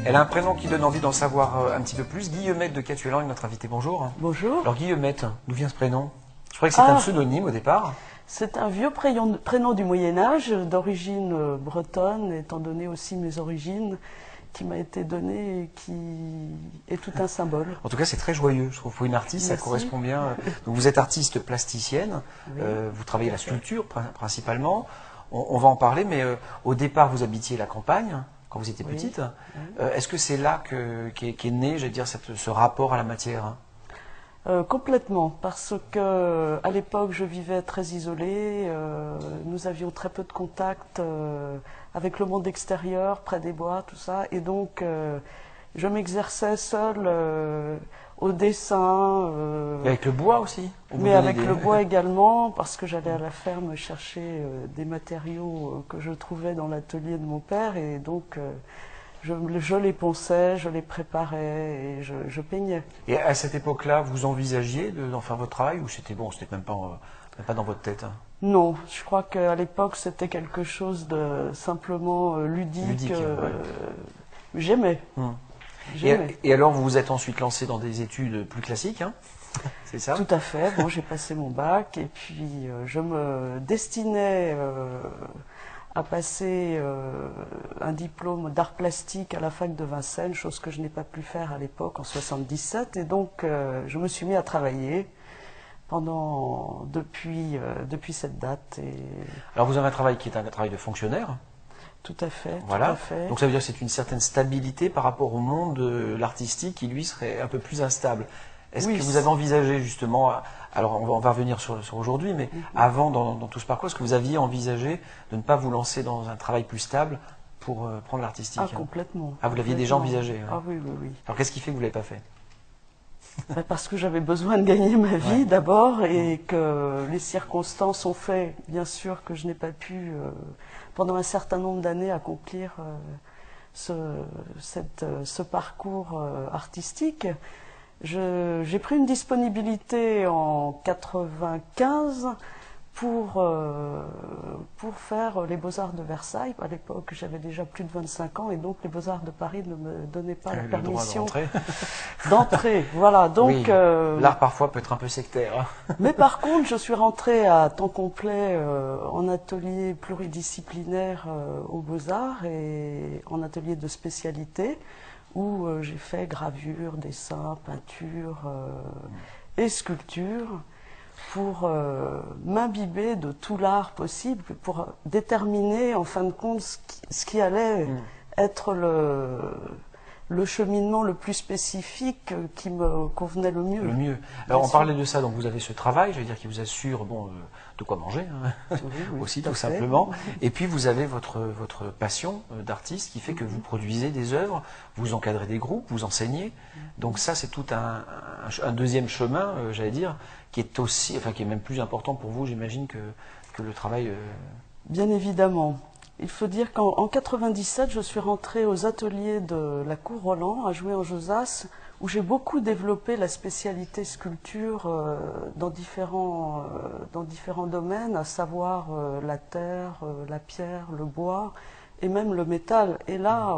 Elle a un prénom qui donne envie d'en savoir un petit peu plus. Guillemette de Catuélan est notre invitée. Bonjour. Bonjour. Alors Guillemette, d'où vient ce prénom? Je croyais que c'était un pseudonyme au départ. C'est un vieux prénom du Moyen-Âge, d'origine bretonne, étant donné aussi mes origines, qui m'a été donné et qui est tout un symbole. En tout cas, c'est très joyeux, je trouve. Pour une artiste, Merci. ça correspond bien. Donc, vous êtes artiste plasticienne, Oui. Vous travaillez la sculpture principalement. On va en parler, mais au départ, vous habitiez la campagne quand vous étiez Oui. petite. Oui. Est-ce que c'est là qu'est né, j'allais dire, ce rapport à la matière? Complètement, parce que à l'époque je vivais très isolée, nous avions très peu de contact avec le monde extérieur, près des bois, tout ça, et donc je m'exerçais seule au dessin. Et avec le bois aussi? Mais avec le bois également, parce que j'allais à la ferme chercher des matériaux que je trouvais dans l'atelier de mon père, et donc je les ponçais, je les préparais et je peignais. Et à cette époque-là, vous envisagiez d'en faire votre travail ou c'était bon, c'était même pas dans votre tête? Non, je crois qu'à l'époque c'était quelque chose de simplement ludique. Ouais. J'aimais. Et alors, vous vous êtes ensuite lancé dans des études plus classiques, hein? C'est ça? Tout à fait. Bon, j'ai passé mon bac et puis je me destinais à passer un diplôme d'art plastique à la fac de Vincennes, chose que je n'ai pas pu faire à l'époque en 77. Et donc, je me suis mis à travailler depuis cette date. Alors, vous avez un travail qui est un travail de fonctionnaire. Tout à fait. Voilà. Tout à fait. Donc, ça veut dire que c'est une certaine stabilité par rapport au monde de l'artistique qui, lui, serait un peu plus instable. Est-ce que vous avez envisagé justement, alors on va revenir sur aujourd'hui, mais avant dans tout ce parcours, est-ce que vous aviez envisagé de ne pas vous lancer dans un travail plus stable pour prendre l'artistique? Ah, complètement. Ah, vous l'aviez déjà envisagé, hein? Ah oui, oui, oui. Alors qu'est-ce qui fait que vous ne l'avez pas fait? Parce que j'avais besoin de gagner ma vie d'abord et que les circonstances ont fait, bien sûr, que je n'ai pas pu, pendant un certain nombre d'années, accomplir ce parcours artistique. J'ai pris une disponibilité en 95 pour faire les Beaux-Arts de Versailles. À l'époque, j'avais déjà plus de 25 ans et donc les Beaux-Arts de Paris ne me donnaient pas la permission d'entrer. Voilà, donc oui, l'art parfois peut être un peu sectaire. Mais par contre, je suis rentrée à temps complet en atelier pluridisciplinaire aux Beaux-Arts et en atelier de spécialité, où j'ai fait gravure, dessin, peinture et sculpture pour m'imbiber de tout l'art possible, pour déterminer en fin de compte ce qui allait être le cheminement le plus spécifique qui me convenait le mieux. Le mieux. Alors on parlait de ça, donc vous avez ce travail, je veux dire, qui vous assure de quoi manger, hein, oui, aussi tout simplement. Et puis vous avez votre passion d'artiste qui fait que vous produisez des œuvres, vous encadrez des groupes, vous enseignez. Donc ça, c'est tout un deuxième chemin, j'allais dire, qui est aussi, enfin qui est même plus important pour vous, j'imagine, que le travail. Bien évidemment. Il faut dire qu'en 97, je suis rentrée aux ateliers de la Cour Roland à Joué-en-Josas, où j'ai beaucoup développé la spécialité sculpture dans différents domaines, à savoir la terre, la pierre, le bois et même le métal. Et là,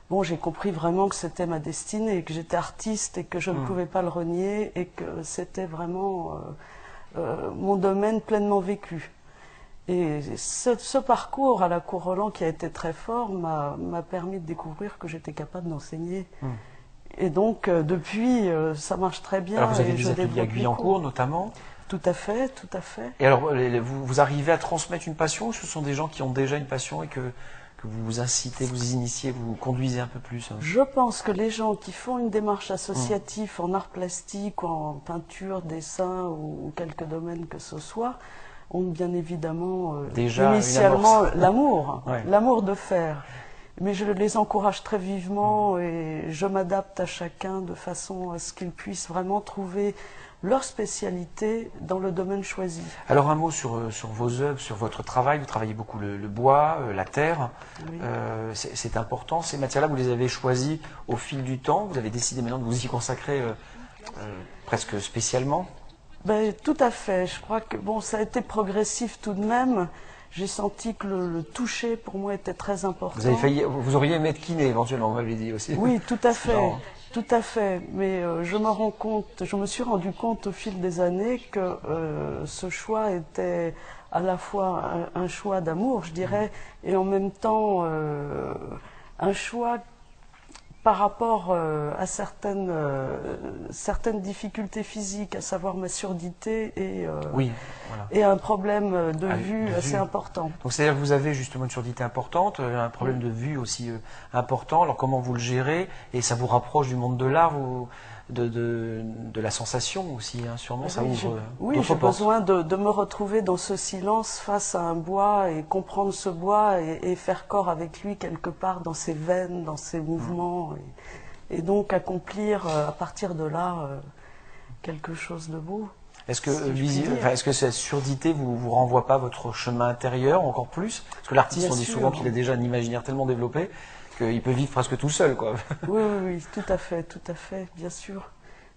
bon, j'ai compris vraiment que c'était ma destinée, que j'étais artiste et que je ne pouvais pas le renier et que c'était vraiment mon domaine pleinement vécu. Et ce parcours à la Cour Roland qui a été très fort m'a permis de découvrir que j'étais capable d'enseigner. Et donc, depuis, ça marche très bien. Alors, vous avez des ateliers à Guyancourt, notamment? Tout à fait, tout à fait. Et alors, vous arrivez à transmettre une passion, ou ce sont des gens qui ont déjà une passion et que vous vous incitez, vous initiez, vous conduisez un peu plus? Je pense que les gens qui font une démarche associative en art plastique, ou en peinture, dessin ou quelques domaines que ce soit, ont bien évidemment déjà initialement l'amour, ouais. L'amour de faire. Mais je les encourage très vivement et je m'adapte à chacun de façon à ce qu'ils puissent vraiment trouver leur spécialité dans le domaine choisi. Alors un mot sur vos œuvres, sur votre travail. Vous travaillez beaucoup le bois, la terre. Oui. C'est important. Ces matières-là, vous les avez choisies au fil du temps. Vous avez décidé maintenant de vous y consacrer presque spécialement? Ben, tout à fait. Je crois que bon, ça a été progressif tout de même. j'ai senti que le toucher pour moi était très important. Vous auriez aimé être kiné éventuellement, vous m'avez dit aussi. Oui, tout à fait. Tout à fait, mais je me suis rendu compte au fil des années que ce choix était à la fois un choix d'amour, je dirais, et en même temps un choix par rapport à certaines difficultés physiques, à savoir ma surdité et un problème de vue assez important. Donc c'est-à-dire que vous avez justement une surdité importante, un problème de vue aussi important. Alors comment vous le gérez? Et ça vous rapproche du monde de l'art, de la sensation aussi, hein, sûrement. Ça ouvre oui, j'ai besoin de me retrouver dans ce silence face à un bois et comprendre ce bois et faire corps avec lui quelque part dans ses veines, dans ses mouvements, et donc accomplir à partir de là quelque chose de beau. Est-ce que cette surdité vous renvoie pas votre chemin intérieur encore plus? Parce que l'artiste, on dit souvent qu'il a déjà un imaginaire tellement développé qu'il peut vivre presque tout seul, quoi. Oui, tout à fait, bien sûr.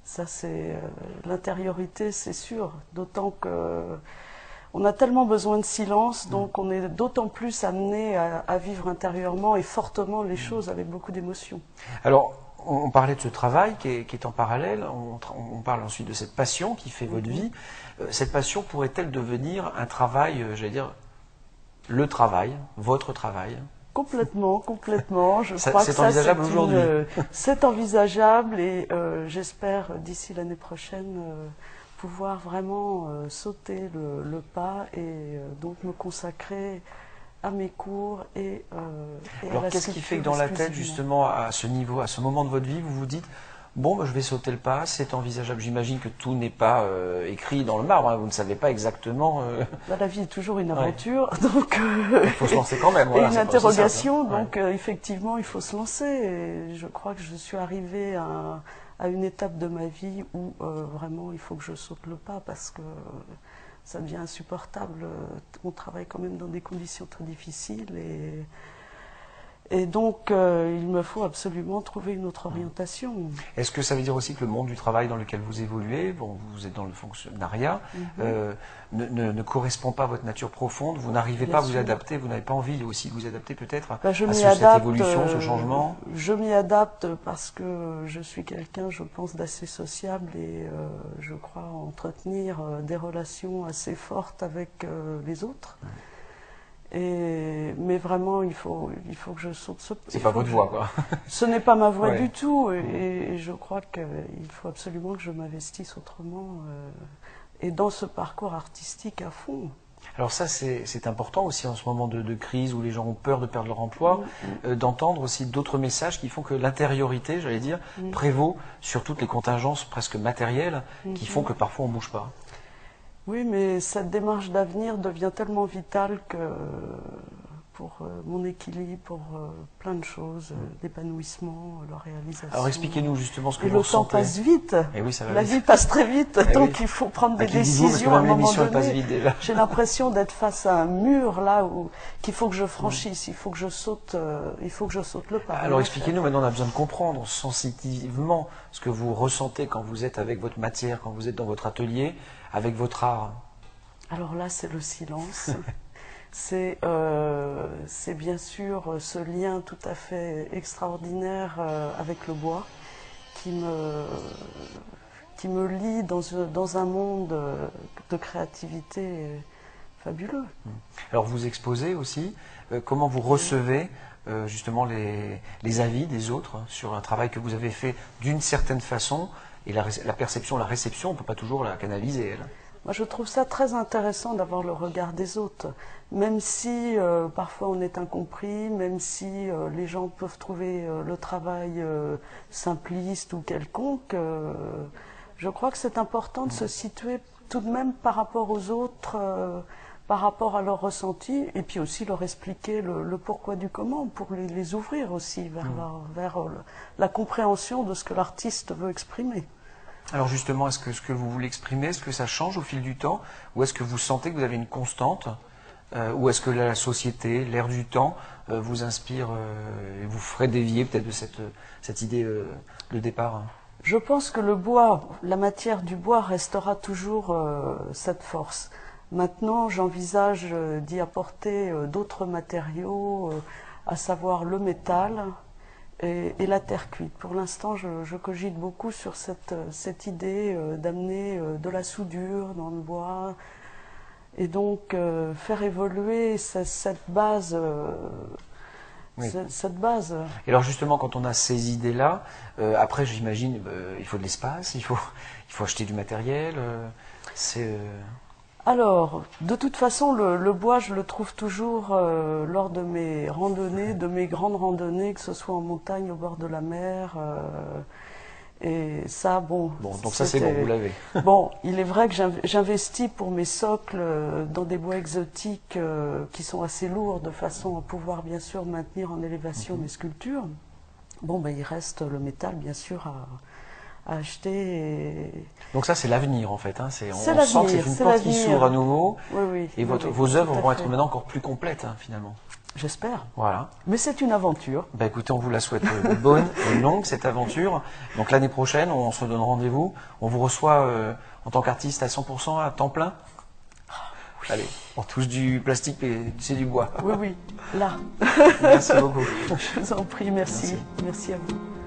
Ça, c'est l'intériorité, c'est sûr. D'autant que on a tellement besoin de silence, donc on est d'autant plus amené à vivre intérieurement et fortement les choses avec beaucoup d'émotion. Alors, on parlait de ce travail qui est en parallèle, on parle ensuite de cette passion qui fait votre vie. Cette passion pourrait-elle devenir un travail, j'allais dire, le travail, votre travail? Complètement. Je crois que c'est envisageable aujourd'hui. C'est envisageable et j'espère d'ici l'année prochaine pouvoir vraiment sauter le pas et donc me consacrer à mes cours et alors qu'est-ce qui fait que dans la tête justement à ce niveau, à ce moment de votre vie, vous vous dites bon, je vais sauter le pas, c'est envisageable. J'imagine que tout n'est pas écrit dans le marbre, hein, vous ne savez pas exactement. La vie est toujours une aventure, donc il faut se lancer quand même. Voilà, et une interrogation, donc effectivement il faut se lancer. Et je crois que je suis arrivée à une étape de ma vie où vraiment il faut que je saute le pas parce que ça devient insupportable. On travaille quand même dans des conditions très difficiles et donc, il me faut absolument trouver une autre orientation. Est-ce que ça veut dire aussi que le monde du travail dans lequel vous évoluez, bon, vous êtes dans le fonctionnariat, ne correspond pas à votre nature profonde? Vous n'arrivez pas à vous adapter, vous n'avez pas envie aussi de vous adapter peut-être à cette évolution, ce changement? Je m'y adapte parce que je suis quelqu'un, je pense, d'assez sociable et je crois entretenir des relations assez fortes avec les autres. Mais vraiment, il faut que je saute ce pas. C'est pas votre voie, quoi. Ce n'est pas ma voie du tout, et je crois qu'il faut absolument que je m'investisse autrement et dans ce parcours artistique à fond. Alors ça, c'est important aussi en ce moment de crise où les gens ont peur de perdre leur emploi, d'entendre aussi d'autres messages qui font que l'intériorité, j'allais dire, prévaut sur toutes les contingences presque matérielles qui font que parfois on ne bouge pas. Oui, mais cette démarche d'avenir devient tellement vitale que pour mon équilibre, pour plein de choses, l'épanouissement, la réalisation. Alors expliquez-nous justement ce que vous ressentez. Le temps passe vite, et oui, ça va la vie passe très vite, donc il faut prendre des décisions à un moment donné. J'ai l'impression d'être face à un mur là qu'il faut que je franchisse, il faut que je saute le pas. Alors expliquez-nous, maintenant on a besoin de comprendre sensitivement ce que vous ressentez quand vous êtes avec votre matière, quand vous êtes dans votre atelier, avec votre art. Alors là, c'est le silence. C'est bien sûr ce lien tout à fait extraordinaire avec le bois qui me lie dans un monde de créativité fabuleux. Alors vous exposez aussi, comment vous recevez justement les avis des autres sur un travail que vous avez fait d'une certaine façon, et la perception, la réception, on ne peut pas toujours la canaliser, elle. Moi, je trouve ça très intéressant d'avoir le regard des autres, même si parfois on est incompris, même si les gens peuvent trouver le travail simpliste ou quelconque. Je crois que c'est important de se situer tout de même par rapport aux autres, par rapport à leur ressenti, et puis aussi leur expliquer le pourquoi du comment, pour les ouvrir aussi vers la compréhension de ce que l'artiste veut exprimer. Alors justement, est-ce que ce que vous voulez exprimer, est-ce que ça change au fil du temps, ou est-ce que vous sentez que vous avez une constante, ou est-ce que la société, l'air du temps, vous inspire et vous ferait dévier peut-être de cette idée de départ? Je pense que le bois, la matière du bois restera toujours cette force. Maintenant, j'envisage d'y apporter d'autres matériaux, à savoir le métal et la terre cuite. Pour l'instant, je cogite beaucoup sur cette idée d'amener de la soudure dans le bois et donc faire évoluer cette base. Oui. Cette base. Et alors justement, quand on a ces idées-là, après j'imagine, il faut de l'espace, il faut acheter du matériel. Alors, de toute façon, le bois, je le trouve toujours lors de mes randonnées, de mes grandes randonnées, que ce soit en montagne, au bord de la mer. Et ça, bon... Bon, donc ça c'est bon, vous l'avez. Bon, il est vrai que j'investis pour mes socles dans des bois exotiques qui sont assez lourds, de façon à pouvoir bien sûr maintenir en élévation mes sculptures. Bon, ben il reste le métal, bien sûr, à acheter. Donc ça c'est l'avenir en fait. Hein. On sent que c'est une porte l'avenir. qui s'ouvre à nouveau. Oui, oui. Et oui, vos œuvres vont fait. être maintenant encore plus complètes hein, finalement. J'espère. Voilà. Mais c'est une aventure. Bah écoutez, on vous la souhaite bonne et longue cette aventure. Donc l'année prochaine, on se donne rendez-vous. On vous reçoit en tant qu'artiste à 100% à temps plein. Oui. Allez, on touche du plastique et c'est du bois. Oui, oui, là. Merci beaucoup. Je vous en prie, merci. Merci à vous.